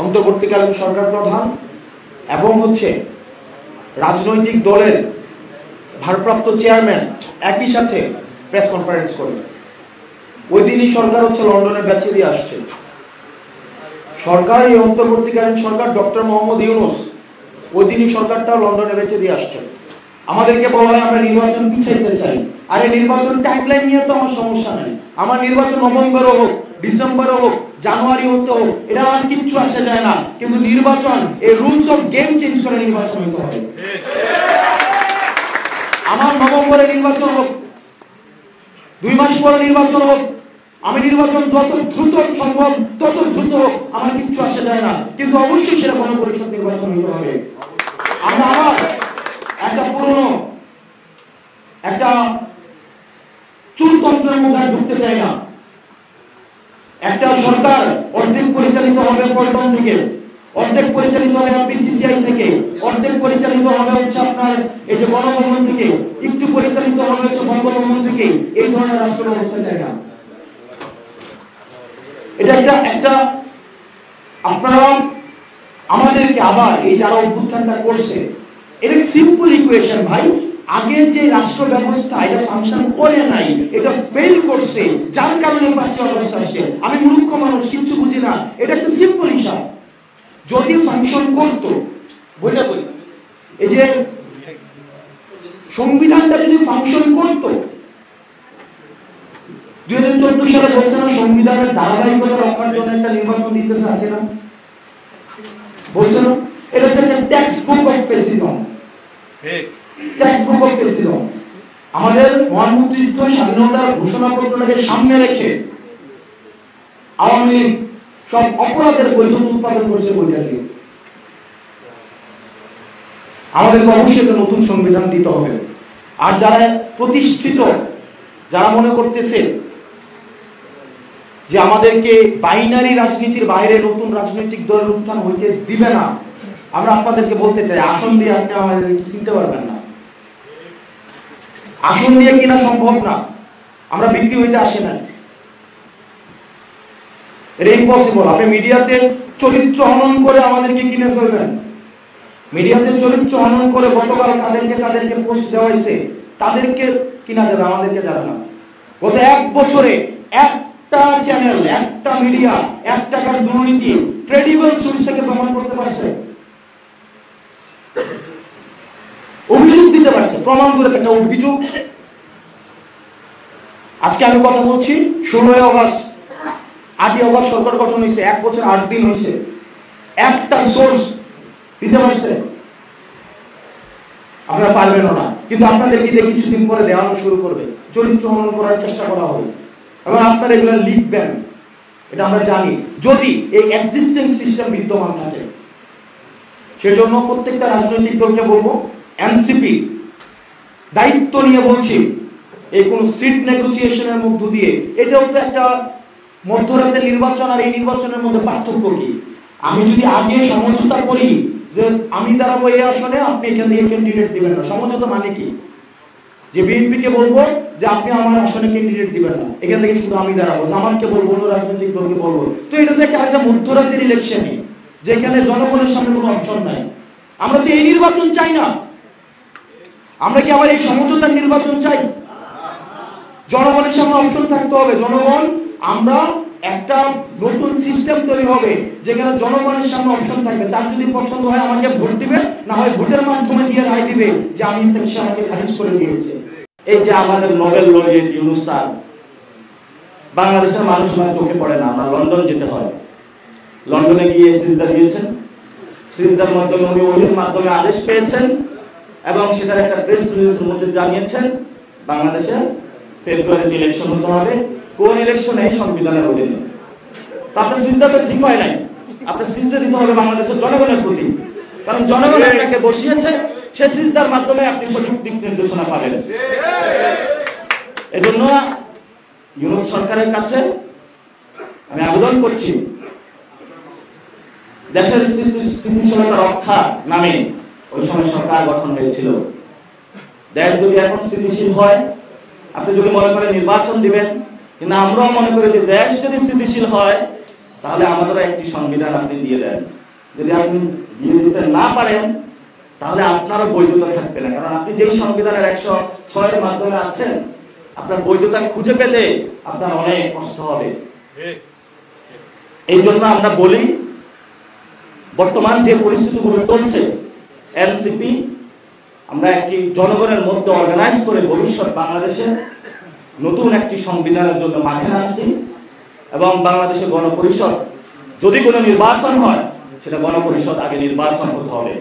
অন্তর্বর্তীকালীন সরকার প্রধান এবং রাজনৈতিক দলের ভারপ্রাপ্ত চেয়ারম্যান একই সাথে প্রেস কনফারেন্স করবে। ওই দিনই সরকার লন্ডনে বেচে দিয়ে আসছে। সরকার, এই অন্তর্বর্তীকালীন সরকার, ডক্টর মোহাম্মদ ইউনূস, ওই দিনই সরকারটা লন্ডনে বেচে দিয়ে আসছে। আমাদেরকে বলা হয় আমরা নির্বাচন পিছাইতে চাই। আরে নির্বাচন টাইমলাইন নিয়ে তো আমার সমস্যা নাই। আমার নির্বাচন নভেম্বরে হোক, ডিসেম্বরে হোক, জানুয়ারি হতে হোক, এটা আমার কিচ্ছু আসে যায় না। কিন্তু নির্বাচন, এই রুলস অফ গেম চেঞ্জ করে নির্বাচন হতে হবে। আমার নভেম্বরে নির্বাচন হোক, 2 মাস পরে নির্বাচন হোক, আমি নির্বাচন যত দ্রুত সম্ভব তত দ্রুত হোক, আমার কিচ্ছু আসে যায় না। কিন্তু অবশ্যই সেটা গণপরিষদ নির্বাচন হতে হবে। আমরা আবার একটা পুরনো একটা চুলতন্ত্রের মধ্যে ঢুকতে চাই না। একটা সরকার অর্ধেক পরিচালিত হবে পল্টন থেকে, অর্ধেক পরিচালিত হবে বিসিসিআই থেকে, অর্ধেক পরিচালিত হবে আপনার এই যে গণভবন থেকে, একটু পরিচালিত হবে বঙ্গভবন থেকে। এই ধরনের রাষ্ট্র ব্যবস্থা চাই না। এটা একটা আপনারা আমাদেরকে আবার এই যারা অভ্যুত্থানটা করছে, এটা সিম্পল ইকুয়েশন ভাই। আগের যে রাষ্ট্র ব্যবস্থা এটা ফাংশন করে নাই, এটা ফেল করছে, যার কারণে 5ই আগস্ট আসছে। আমি মূর্খ মানুষ, কিচ্ছু বুঝি না। এটা একটা সিম্পল হিসাব। যদি ফাংশন করতো, বইটা বই, এই যে সংবিধানটা যদি ফাংশন করতো, 2014 সালে বলছে না সংবিধানের ধারাবাহিকতা রক্ষার জন্য একটা নির্বাচন দিতেছে, আছে না? বলছে না? এটা হচ্ছে একটা text book of fascism. Text book of fascism. আমাদের মহান মুক্তিযুদ্ধ স্বাধীনতার ঘোষণাপত্রটাকে সামনে রেখে আওয়ামী লীগ সব অপরাধের বৈধতা উৎপাদন করছে বইটা দিয়ে। আমাদেরকে অবশ্যই একটা নতুন সংবিধান দিতে হবে। আর যারা প্রতিষ্ঠিত, যারা মনে করতেছে যে আমাদেরকে বাইনারি রাজনীতির বাইরে নতুন রাজনৈতিক দলের উত্থান হইতে দিবে না, আমরা আপনাদেরকে বলতে চাই, আসন দিয়ে আপনি আমাদেরকে কিনতে পারবেন না। আসন দিয়ে কিনা সম্ভব না। আমরা বিক্রি হইতে আসি না, এটা ইম্পসিবল। আপনি মিডিয়াতে চরিত্র হনন করে আমাদেরকে কিনে ফেলবেন। মিডিয়াতে চরিত্র হনন করে গতকাল কাদেরকে পোস্ট দেওয়া হয়েছে তাদেরকে কিনা যাবে, আমাদেরকে যাবে না। গত 1 বছরে একটা চ্যানেল, একটা মিডিয়া 1 টাকার দুর্নীতি ক্রেডিবল সোর্স থেকে প্রমাণ করতে পারছে, অভিযোগ দিতে পারছে। প্রমাণ করে একটা অভিযোগ। আজকে আমি কথা বলছি 16 আগস্ট, 8 আগস্ট সরকার গঠন হয়েছে, 1 বছর 8 দিন হয়েছে। একটা সোর্স দিতে পারছে? আপনারা পারবেন না। কিন্তু আপনাদেরকে দিয়ে কিছুদিন পরে দেওয়ানো শুরু করবে, চরিত্র হনন করার চেষ্টা করা হবে এবং আপনারা এগুলো লিখবেন। এটা আমরা জানি। যদি এই এক্সিস্টেন্স সিস্টেম বিদ্যমান থাকে, সেজন্য প্রত্যেকটা রাজনৈতিক দলকে বলবো, এনসিপি দায়িত্ব নিয়ে বলছি, এই কোন সিট নেগোসিয়েশনের মধ্য দিয়ে, এটাও তো একটা মধ্যরাতের নির্বাচন। আর এই নির্বাচনের মধ্যে পার্থক্য কি? আমি যদি আগে সমঝোতা করি যে আমি দাঁড়াবো এই আসনে, আপনি এখান থেকে ক্যান্ডিডেট দিবেন না, সমঝোতা মানে কি? যে বিএনপি কে বলবো যে আপনি আমার আসনে ক্যান্ডিডেট দিবেন না, এখান থেকে শুধু আমি দাঁড়াবো, জামাতকে বলবো, অন্য রাজনৈতিক দলকে বলবো। তো এটা তো একটা মধ্যরাতের ইলেকশনই, যেখানে জনগণের সামনে কোনো অপশন নাই। আমরা তো এই নির্বাচন চাই না। আমরা কি আবার এই সমঝোতার নির্বাচন চাই? জনগণের সামনে অপশন থাকতে হবে। জনগণ, আমরা একটা নতুন সিস্টেম তৈরি হবে যেখানে জনগণের সামনে অপশন থাকবে। তার যদি পছন্দ হয় আমাকে ভোট দিবে, না হয় ভোটের মাধ্যমে দিয়ে রায় দিবে যে আমি সে আমাকে খারিজ করে দিয়েছে। এই যে আমাদের নোবেল লরিয়েট ইউনূস স্যার, বাংলাদেশের মানুষ আমার চোখে পড়ে না, আমরা লন্ডন যেতে হয়। লন্ডনে গিয়ে সিজদা দিয়েছেন। সিজদার মাধ্যমে উনি ওহির মাধ্যমে আদেশ পেয়েছেন এবং সেটার একটা প্রেস রিলিজের মধ্যে জানিয়েছেন বাংলাদেশে ফেব্রুয়ারিতে ইলেকশন হতে হবে। কোন ইলেকশন? এই সংবিধানের অধীনে। আপনার সিজদা তো ঠিক হয় নাই। আপনার সিজদা দিতে হবে বাংলাদেশের জনগণের প্রতি, কারণ জনগণ আপনাকে বসিয়েছে। সে সিজদার মাধ্যমে আপনি সঠিক দিক নির্দেশনা পাবেন। এজন্য ইউরোপ সরকারের কাছে আমি আবেদন করছি, দেশের স্থিতিশীলতা রক্ষা নামে ওই সময় সরকার গঠন হয়েছিল। দেশ যদি এখন স্থিতিশীল হয়, আপনি যদি মনে করেন নির্বাচন দিবেন, কিন্তু আমরাও মনে করি যে দেশ যদি স্থিতিশীল হয় তাহলে আমাদেরও একটি সংবিধান আপনি দিয়ে দেন। যদি আপনি দিয়ে দিতে না পারেন তাহলে আপনারও বৈধতা থাকবে না, কারণ আপনি যেই সংবিধানের 106 এর মাধ্যমে আছেন, আপনার বৈধতা খুঁজে পেতে আপনার অনেক কষ্ট হবে। এই জন্য আমরা বলি, বর্তমান যে পরিস্থিতিগুলো চলছে, এনসিপি আমরা একটি জনগণের মধ্যে অর্গানাইজ করে ভবিষ্যৎ বাংলাদেশে নতুন একটি সংবিধানের জন্য মাঠে নামছি, এবং বাংলাদেশের গণপরিষদ যদি কোনো নির্বাচন হয়, সেটা গণপরিষদ আগে নির্বাচন হতে হবে।